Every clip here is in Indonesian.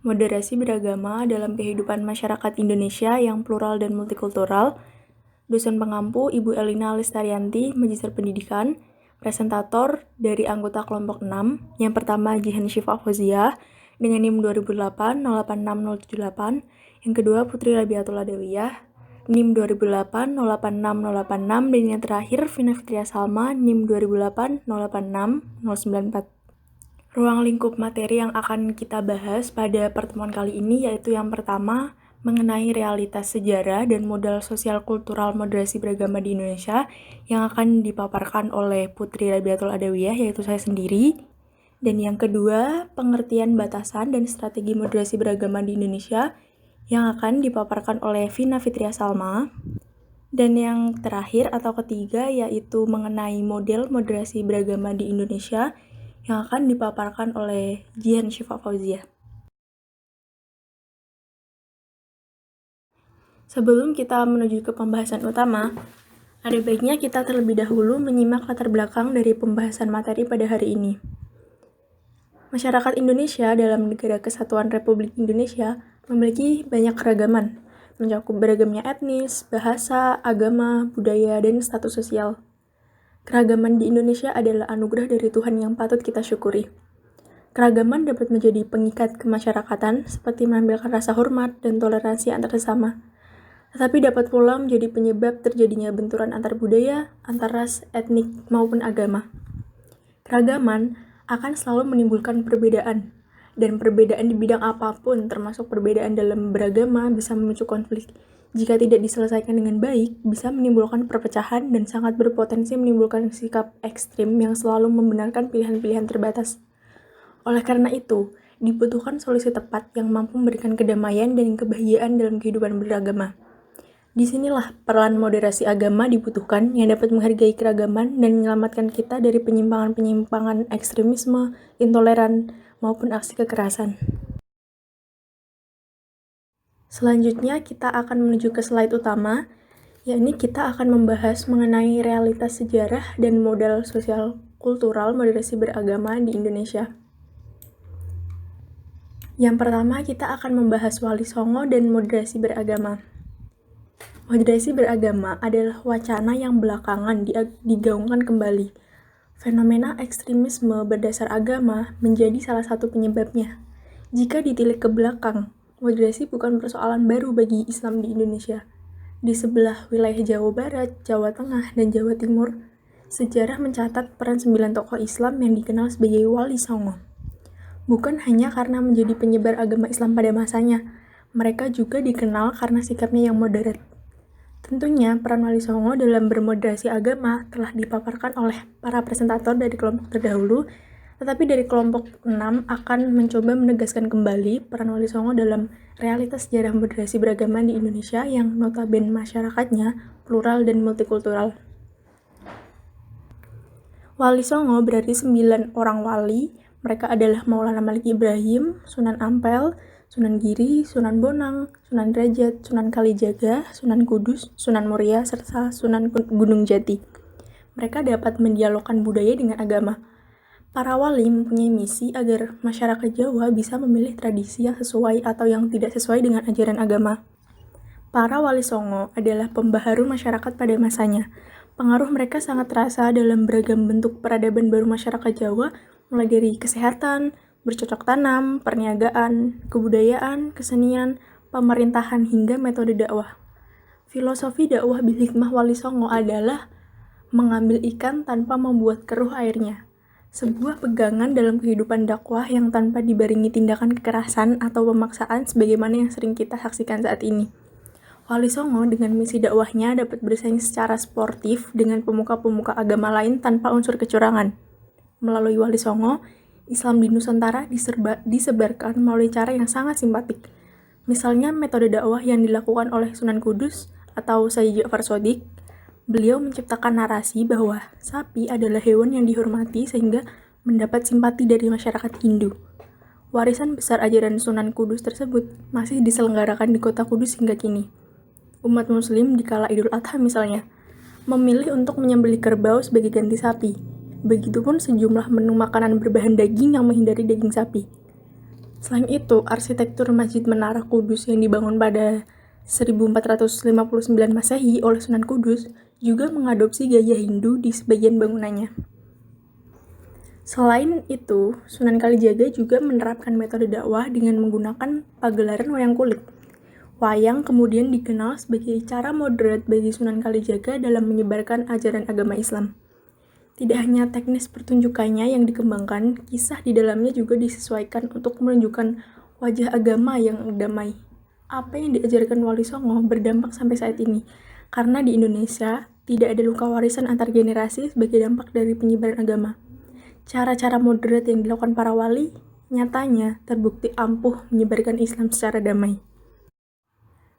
Moderasi beragama dalam kehidupan masyarakat Indonesia yang plural dan multikultural. Dosen pengampu Ibu Elina Lestarianti, Magister Pendidikan. Presentator dari anggota kelompok 6. Yang pertama Jihan Syifa Fauzia dengan NIM 2008 086078. Yang kedua Putri Rabiatul Adawiyah NIM 2008 086086. Dan yang terakhir Vina Fitria Salma NIM 2008 086 094. Ruang lingkup materi yang akan kita bahas pada pertemuan kali ini yaitu yang pertama, mengenai realitas sejarah dan modal sosial kultural moderasi beragama di Indonesia yang akan dipaparkan oleh Putri Rabiatul Adawiyah, yaitu saya sendiri. Dan yang kedua, pengertian batasan dan strategi moderasi beragama di Indonesia yang akan dipaparkan oleh Vina Fitria Salma. Dan yang terakhir atau ketiga yaitu mengenai model moderasi beragama di Indonesia yang akan dipaparkan oleh Jihan Syifa Fauzia. Sebelum kita menuju ke pembahasan utama, ada baiknya kita terlebih dahulu menyimak latar belakang dari pembahasan materi pada hari ini. Masyarakat Indonesia dalam Negara Kesatuan Republik Indonesia memiliki banyak keragaman, mencakup beragamnya etnis, bahasa, agama, budaya, dan status sosial. Keragaman di Indonesia adalah anugerah dari Tuhan yang patut kita syukuri. Keragaman dapat menjadi pengikat kemasyarakatan seperti menampilkan rasa hormat dan toleransi antar sesama. Tetapi dapat pula menjadi penyebab terjadinya benturan antar budaya, antar ras, etnik, maupun agama. Keragaman akan selalu menimbulkan perbedaan, dan perbedaan di bidang apapun termasuk perbedaan dalam beragama bisa memicu konflik. Jika tidak diselesaikan dengan baik, bisa menimbulkan perpecahan dan sangat berpotensi menimbulkan sikap ekstrim yang selalu membenarkan pilihan-pilihan terbatas. Oleh karena itu, dibutuhkan solusi tepat yang mampu memberikan kedamaian dan kebahagiaan dalam kehidupan beragama. Disinilah peran moderasi agama dibutuhkan yang dapat menghargai keragaman dan menyelamatkan kita dari penyimpangan-penyimpangan ekstremisme, intoleran, maupun aksi kekerasan. Selanjutnya kita akan menuju ke slide utama, yakni kita akan membahas mengenai realitas sejarah dan modal sosial kultural moderasi beragama di Indonesia. Yang pertama kita akan membahas Wali Songo dan moderasi beragama. Moderasi beragama adalah wacana yang belakangan digaungkan kembali. Fenomena ekstremisme berdasar agama menjadi salah satu penyebabnya. Jika ditilik ke belakang, moderasi bukan persoalan baru bagi Islam di Indonesia. Di sebelah wilayah Jawa Barat, Jawa Tengah, dan Jawa Timur, sejarah mencatat peran 9 tokoh Islam yang dikenal sebagai Wali Songo. Bukan hanya karena menjadi penyebar agama Islam pada masanya, mereka juga dikenal karena sikapnya yang moderat. Tentunya, peran Wali Songo dalam bermoderasi agama telah dipaparkan oleh para presentator dari kelompok terdahulu, tetapi dari kelompok 6 akan mencoba menegaskan kembali peran Wali Songo dalam realitas sejarah moderasi beragama di Indonesia yang notabene masyarakatnya plural dan multikultural. Wali Songo berarti 9 orang wali. Mereka adalah Maulana Malik Ibrahim, Sunan Ampel, Sunan Giri, Sunan Bonang, Sunan Derajat, Sunan Kalijaga, Sunan Kudus, Sunan Muria, serta Sunan Gunung Jati. Mereka dapat mendialogkan budaya dengan agama. Para wali mempunyai misi agar masyarakat Jawa bisa memilih tradisi yang sesuai atau yang tidak sesuai dengan ajaran agama. Para Wali Songo adalah pembaharu masyarakat pada masanya. Pengaruh mereka sangat terasa dalam beragam bentuk peradaban baru masyarakat Jawa, mulai dari kesehatan, bercocok tanam, perniagaan, kebudayaan, kesenian, pemerintahan, hingga metode dakwah. Filosofi dakwah bil hikmah Wali Songo adalah mengambil ikan tanpa membuat keruh airnya. Sebuah pegangan dalam kehidupan dakwah yang tanpa dibarengi tindakan kekerasan atau pemaksaan sebagaimana yang sering kita saksikan saat ini. Wali Songo dengan misi dakwahnya dapat bersaing secara sportif dengan pemuka-pemuka agama lain tanpa unsur kecurangan. Melalui Wali Songo, Islam di Nusantara disebarkan melalui cara yang sangat simpatik. Misalnya metode dakwah yang dilakukan oleh Sunan Kudus atau Sayyid Ja'far Shodiq. Beliau menciptakan narasi bahwa sapi adalah hewan yang dihormati sehingga mendapat simpati dari masyarakat Hindu. Warisan besar ajaran Sunan Kudus tersebut masih diselenggarakan di kota Kudus hingga kini. Umat muslim di kala Idul Adha misalnya, memilih untuk menyembelih kerbau sebagai ganti sapi. Begitupun sejumlah menu makanan berbahan daging yang menghindari daging sapi. Selain itu, arsitektur Masjid Menara Kudus yang dibangun pada 1459 Masehi oleh Sunan Kudus juga mengadopsi gaya Hindu di sebagian bangunannya. Selain itu, Sunan Kalijaga juga menerapkan metode dakwah dengan menggunakan pagelaran wayang kulit. Wayang kemudian dikenal sebagai cara moderat bagi Sunan Kalijaga dalam menyebarkan ajaran agama Islam. Tidak hanya teknis pertunjukannya yang dikembangkan, kisah di dalamnya juga disesuaikan untuk menunjukkan wajah agama yang damai. Apa yang diajarkan Wali Songo berdampak sampai saat ini, karena di Indonesia tidak ada luka warisan antar generasi sebagai dampak dari penyebaran agama. Cara-cara moderat yang dilakukan para wali nyatanya terbukti ampuh menyebarkan Islam secara damai.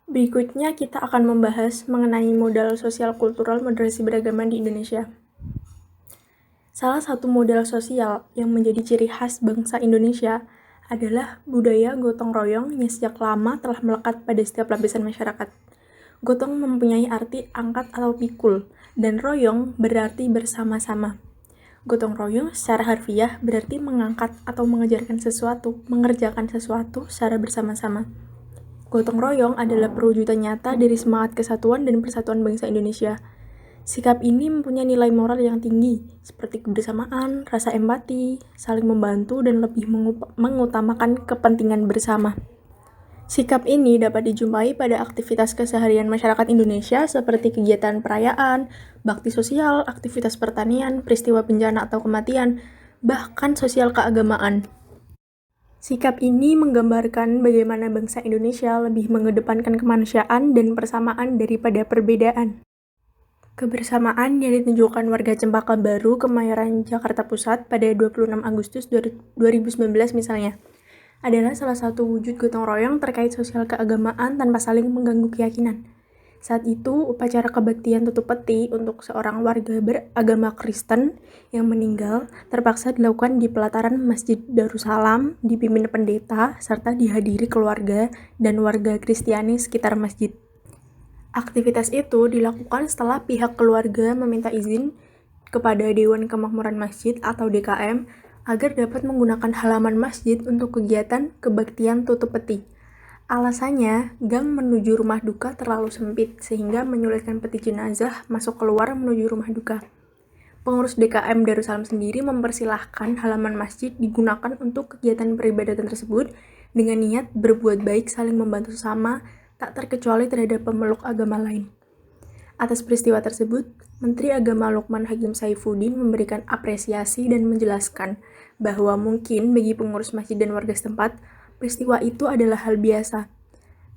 Berikutnya kita akan membahas mengenai modal sosial kultural moderasi beragama di Indonesia. Salah satu modal sosial yang menjadi ciri khas bangsa Indonesia adalah budaya gotong royong yang sejak lama telah melekat pada setiap lapisan masyarakat. Gotong mempunyai arti angkat atau pikul, dan royong berarti bersama-sama. Gotong royong secara harfiah berarti mengangkat atau mengerjakan sesuatu secara bersama-sama. Gotong royong adalah perwujudan nyata dari semangat kesatuan dan persatuan bangsa Indonesia. Sikap ini mempunyai nilai moral yang tinggi, seperti kebersamaan, rasa empati, saling membantu, dan lebih mengutamakan kepentingan bersama. Sikap ini dapat dijumpai pada aktivitas keseharian masyarakat Indonesia seperti kegiatan perayaan, bakti sosial, aktivitas pertanian, peristiwa bencana atau kematian, bahkan sosial keagamaan. Sikap ini menggambarkan bagaimana bangsa Indonesia lebih mengedepankan kemanusiaan dan persamaan daripada perbedaan. Kebersamaan yang ditunjukkan warga Cempaka Baru, Kemayoran, Jakarta Pusat pada 26 Agustus 2019 misalnya, adalah salah satu wujud gotong royong terkait sosial keagamaan tanpa saling mengganggu keyakinan. Saat itu, upacara kebaktian tutup peti untuk seorang warga beragama Kristen yang meninggal terpaksa dilakukan di pelataran Masjid Darussalam, dipimpin pendeta, serta dihadiri keluarga dan warga Kristiani sekitar masjid. Aktivitas itu dilakukan setelah pihak keluarga meminta izin kepada Dewan Kemakmuran Masjid atau DKM agar dapat menggunakan halaman masjid untuk kegiatan kebaktian tutup peti. Alasannya, gang menuju rumah duka terlalu sempit sehingga menyulitkan peti jenazah masuk keluar menuju rumah duka. Pengurus DKM Darussalam sendiri mempersilahkan halaman masjid digunakan untuk kegiatan peribadatan tersebut dengan niat berbuat baik, saling membantu sesama, tak terkecuali terhadap pemeluk agama lain. Atas peristiwa tersebut, Menteri Agama Lukman Hakim Saifuddin memberikan apresiasi dan menjelaskan bahwa mungkin bagi pengurus masjid dan warga setempat, peristiwa itu adalah hal biasa,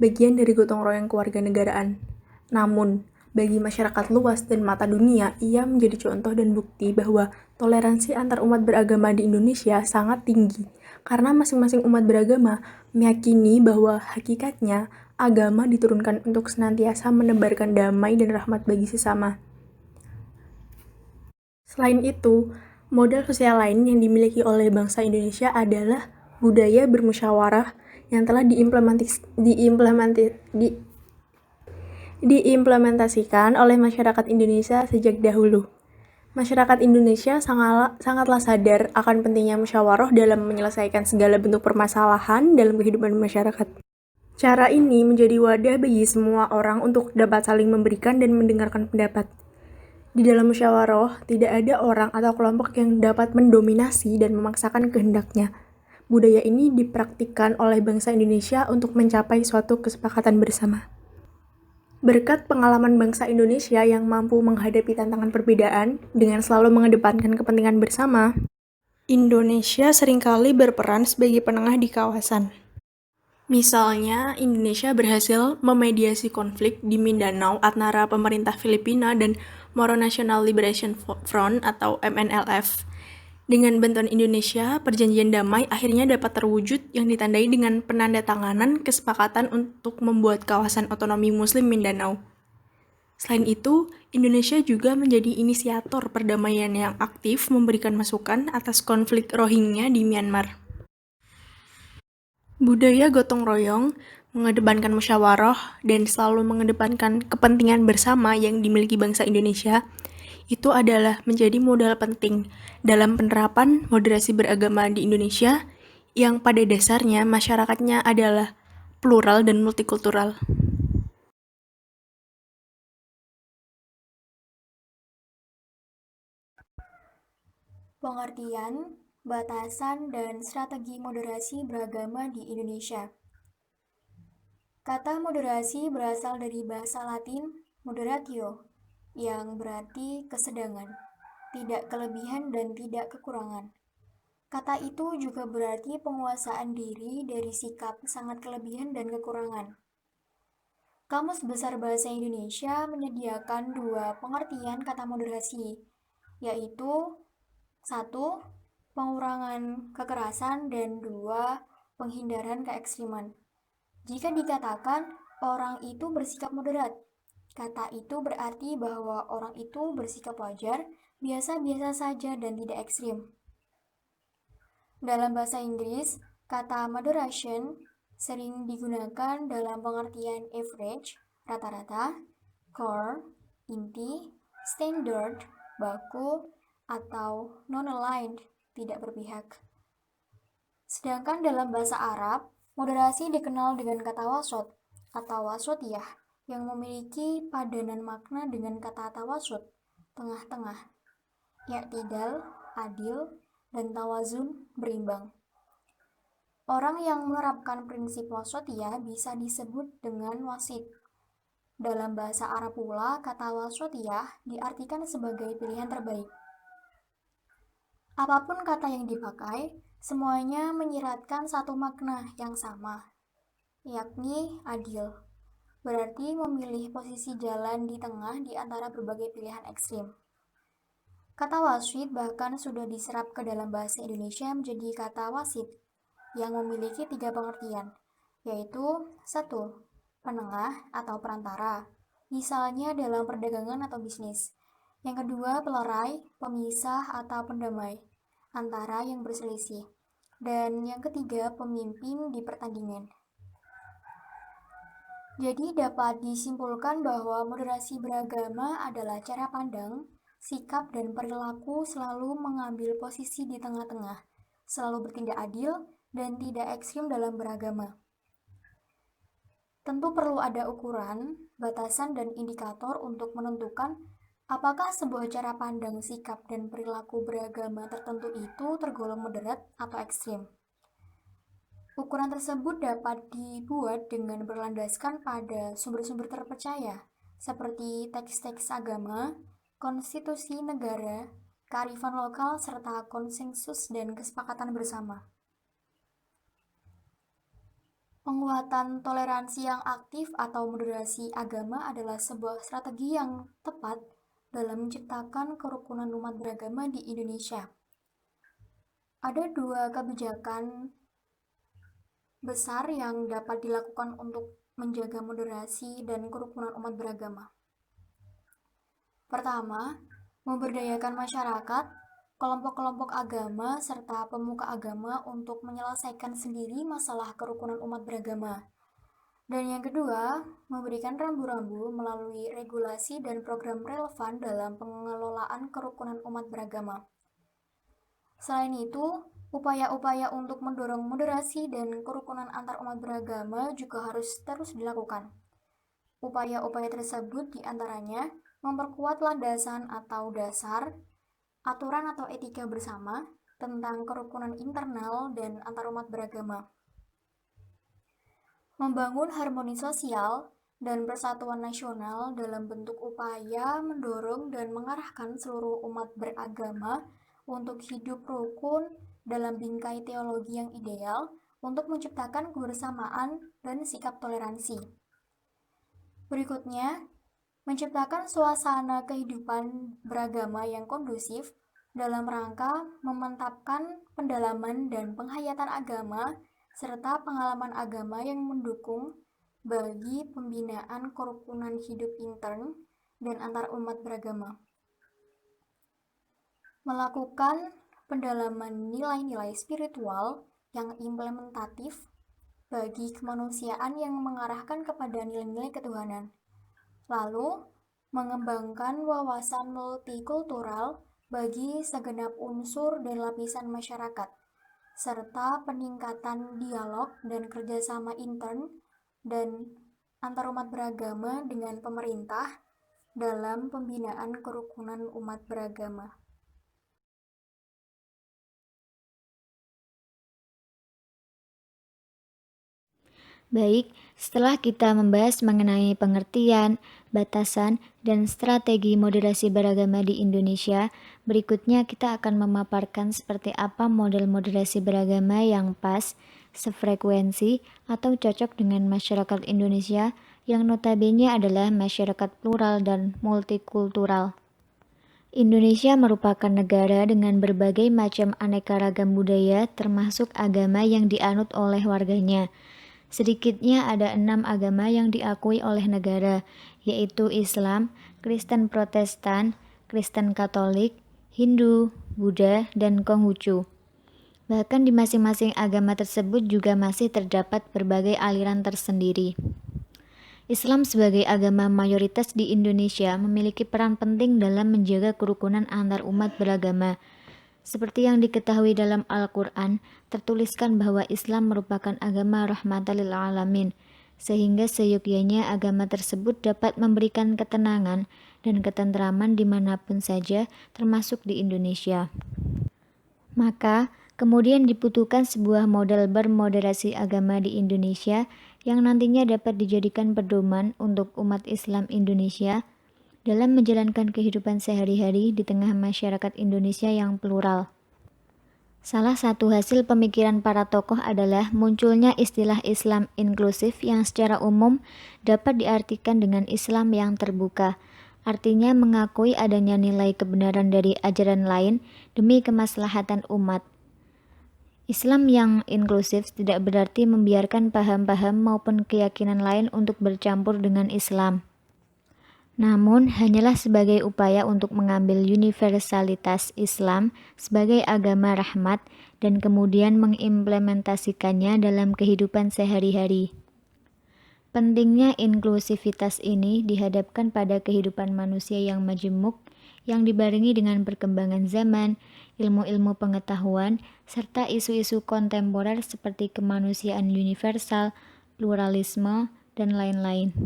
bagian dari gotong royong kewarganegaraan. Namun, bagi masyarakat luas dan mata dunia, ia menjadi contoh dan bukti bahwa toleransi antar umat beragama di Indonesia sangat tinggi, karena masing-masing umat beragama meyakini bahwa hakikatnya agama diturunkan untuk senantiasa menebarkan damai dan rahmat bagi sesama. Selain itu, modal sosial lain yang dimiliki oleh bangsa Indonesia adalah budaya bermusyawarah yang telah diimplementasikan oleh masyarakat Indonesia sejak dahulu. Masyarakat Indonesia sangatlah sadar akan pentingnya musyawarah dalam menyelesaikan segala bentuk permasalahan dalam kehidupan masyarakat. Cara ini menjadi wadah bagi semua orang untuk dapat saling memberikan dan mendengarkan pendapat. Di dalam musyawarah, tidak ada orang atau kelompok yang dapat mendominasi dan memaksakan kehendaknya. Budaya ini dipraktikkan oleh bangsa Indonesia untuk mencapai suatu kesepakatan bersama. Berkat pengalaman bangsa Indonesia yang mampu menghadapi tantangan perbedaan dengan selalu mengedepankan kepentingan bersama, Indonesia seringkali berperan sebagai penengah di kawasan. Misalnya, Indonesia berhasil memediasi konflik di Mindanao antara pemerintah Filipina dan Moro National Liberation Front atau MNLF. Dengan bantuan Indonesia, perjanjian damai akhirnya dapat terwujud yang ditandai dengan penandatanganan kesepakatan untuk membuat kawasan otonomi Muslim Mindanao. Selain itu, Indonesia juga menjadi inisiator perdamaian yang aktif memberikan masukan atas konflik Rohingya di Myanmar. Budaya gotong royong, mengedepankan musyawarah, dan selalu mengedepankan kepentingan bersama yang dimiliki bangsa Indonesia, itu adalah menjadi modal penting dalam penerapan moderasi beragama di Indonesia yang pada dasarnya masyarakatnya adalah plural dan multikultural. Pengertian, batasan, dan strategi moderasi beragama di Indonesia. Kata moderasi berasal dari bahasa Latin moderatio, yang berarti kesedangan, tidak kelebihan dan tidak kekurangan. Kata itu juga berarti penguasaan diri dari sikap sangat kelebihan dan kekurangan. Kamus Besar Bahasa Indonesia menyediakan dua pengertian kata moderasi, yaitu satu, pengurangan kekerasan, dan dua, penghindaran keekstriman. Jika dikatakan orang itu bersikap moderat, kata itu berarti bahwa orang itu bersikap wajar, biasa-biasa saja dan tidak ekstrim. Dalam bahasa Inggris, kata moderation sering digunakan dalam pengertian average, rata-rata, core, inti, standard, baku, atau non-aligned, tidak berpihak. Sedangkan dalam bahasa Arab, moderasi dikenal dengan kata wasot atau wasotiyah yang memiliki padanan makna dengan kata tawasut, tengah-tengah, i'tidal, adil, dan tawazun, berimbang. Orang yang menerapkan prinsip wasotiyah bisa disebut dengan wasit. Dalam bahasa Arab pula, kata wasotiyah diartikan sebagai pilihan terbaik. Apapun kata yang dipakai, semuanya menyiratkan satu makna yang sama, yakni adil. Berarti memilih posisi jalan di tengah di antara berbagai pilihan ekstrim. Kata wasit bahkan sudah diserap ke dalam bahasa Indonesia menjadi kata wasit, yang memiliki tiga pengertian, yaitu satu, penengah atau perantara, misalnya dalam perdagangan atau bisnis. Yang kedua, pelerai, pemisah atau pendamai antara yang berselisih. Dan yang ketiga, pemimpin di pertandingan. Jadi dapat disimpulkan bahwa moderasi beragama adalah cara pandang, sikap, dan perilaku selalu mengambil posisi di tengah-tengah, selalu bertindak adil, dan tidak ekstrim dalam beragama. Tentu perlu ada ukuran, batasan, dan indikator untuk menentukan apakah sebuah cara pandang, sikap, dan perilaku beragama tertentu itu tergolong moderat atau ekstrim. Ukuran tersebut dapat dibuat dengan berlandaskan pada sumber-sumber terpercaya, seperti teks-teks agama, konstitusi negara, kearifan lokal, serta konsensus dan kesepakatan bersama. Penguatan toleransi yang aktif atau moderasi agama adalah sebuah strategi yang tepat dalam menciptakan kerukunan umat beragama di Indonesia. Ada dua kebijakan besar yang dapat dilakukan untuk menjaga moderasi dan kerukunan umat beragama. Pertama, memberdayakan masyarakat, kelompok-kelompok agama, serta pemuka agama untuk menyelesaikan sendiri masalah kerukunan umat beragama. Dan yang kedua, memberikan rambu-rambu melalui regulasi dan program relevan dalam pengelolaan kerukunan umat beragama. Selain itu, upaya-upaya untuk mendorong moderasi dan kerukunan antar umat beragama juga harus terus dilakukan. Upaya-upaya tersebut diantaranya memperkuat landasan atau dasar, aturan atau etika bersama tentang kerukunan internal dan antar umat beragama. Membangun harmoni sosial dan persatuan nasional dalam bentuk upaya mendorong dan mengarahkan seluruh umat beragama untuk hidup rukun dalam bingkai teologi yang ideal untuk menciptakan kebersamaan dan sikap toleransi. Berikutnya, menciptakan suasana kehidupan beragama yang kondusif dalam rangka memantapkan pendalaman dan penghayatan agama serta pengalaman agama yang mendukung bagi pembinaan kerukunan hidup intern dan antar umat beragama. Melakukan pendalaman nilai-nilai spiritual yang implementatif bagi kemanusiaan yang mengarahkan kepada nilai-nilai ketuhanan. Lalu, mengembangkan wawasan multikultural bagi segenap unsur dan lapisan masyarakat, serta peningkatan dialog dan kerjasama intern dan antarumat beragama dengan pemerintah dalam pembinaan kerukunan umat beragama. Baik, setelah kita membahas mengenai pengertian, batasan, dan strategi moderasi beragama di Indonesia, berikutnya kita akan memaparkan seperti apa model moderasi beragama yang pas, sefrekuensi, atau cocok dengan masyarakat Indonesia yang notabene adalah masyarakat plural dan multikultural. Indonesia merupakan negara dengan berbagai macam aneka ragam budaya termasuk agama yang dianut oleh warganya. Sedikitnya ada 6 agama yang diakui oleh negara, yaitu Islam, Kristen Protestan, Kristen Katolik, Hindu, Buddha, dan Konghucu. Bahkan di masing-masing agama tersebut juga masih terdapat berbagai aliran tersendiri. Islam sebagai agama mayoritas di Indonesia memiliki peran penting dalam menjaga kerukunan antar umat beragama. Seperti yang diketahui dalam Al-Quran, tertuliskan bahwa Islam merupakan agama rahmatan lil alamin, sehingga seyogyanya agama tersebut dapat memberikan ketenangan dan ketentraman dimanapun saja, termasuk di Indonesia. Maka, kemudian dibutuhkan sebuah model bermoderasi agama di Indonesia yang nantinya dapat dijadikan pedoman untuk umat Islam Indonesia dalam menjalankan kehidupan sehari-hari di tengah masyarakat Indonesia yang plural. Salah satu hasil pemikiran para tokoh adalah munculnya istilah Islam inklusif yang secara umum dapat diartikan dengan Islam yang terbuka, artinya mengakui adanya nilai kebenaran dari ajaran lain demi kemaslahatan umat. Islam yang inklusif tidak berarti membiarkan paham-paham maupun keyakinan lain untuk bercampur dengan Islam. Namun, hanyalah sebagai upaya untuk mengambil universalitas Islam sebagai agama rahmat dan kemudian mengimplementasikannya dalam kehidupan sehari-hari. Pentingnya inklusivitas ini dihadapkan pada kehidupan manusia yang majemuk, yang dibarengi dengan perkembangan zaman, ilmu-ilmu pengetahuan, serta isu-isu kontemporer seperti kemanusiaan universal, pluralisme, dan lain-lain.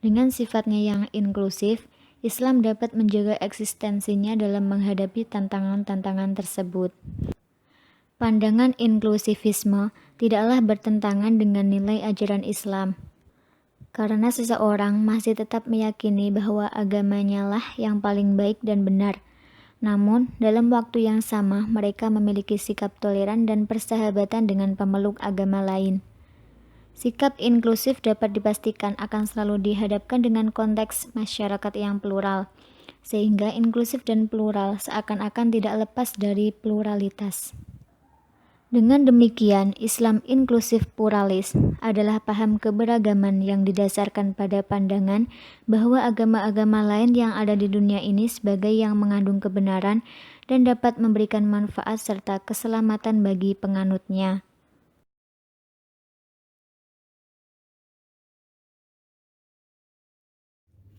Dengan sifatnya yang inklusif, Islam dapat menjaga eksistensinya dalam menghadapi tantangan-tantangan tersebut. Pandangan inklusivisme tidaklah bertentangan dengan nilai ajaran Islam, karena seseorang masih tetap meyakini bahwa agamanya lah yang paling baik dan benar. Namun, dalam waktu yang sama, mereka memiliki sikap toleran dan persahabatan dengan pemeluk agama lain. Sikap inklusif dapat dipastikan akan selalu dihadapkan dengan konteks masyarakat yang plural, sehingga inklusif dan plural seakan-akan tidak lepas dari pluralitas. Dengan demikian, Islam inklusif pluralis adalah paham keberagaman yang didasarkan pada pandangan bahwa agama-agama lain yang ada di dunia ini sebagai yang mengandung kebenaran dan dapat memberikan manfaat serta keselamatan bagi penganutnya.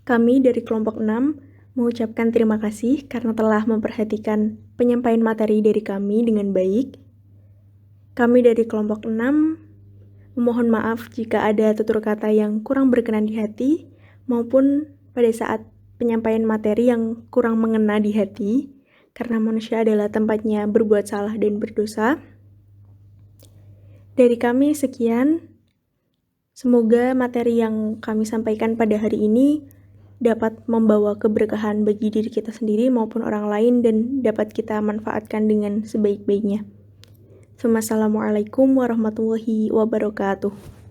Kami dari kelompok 6 mengucapkan terima kasih karena telah memperhatikan penyampaian materi dari kami dengan baik. Kami dari kelompok 6 memohon maaf jika ada tutur kata yang kurang berkenan di hati maupun pada saat penyampaian materi yang kurang mengena di hati, karena manusia adalah tempatnya berbuat salah dan berdosa. Dari kami sekian. Semoga materi yang kami sampaikan pada hari ini dapat membawa keberkahan bagi diri kita sendiri maupun orang lain dan dapat kita manfaatkan dengan sebaik-baiknya. Assalamualaikum warahmatullahi wabarakatuh.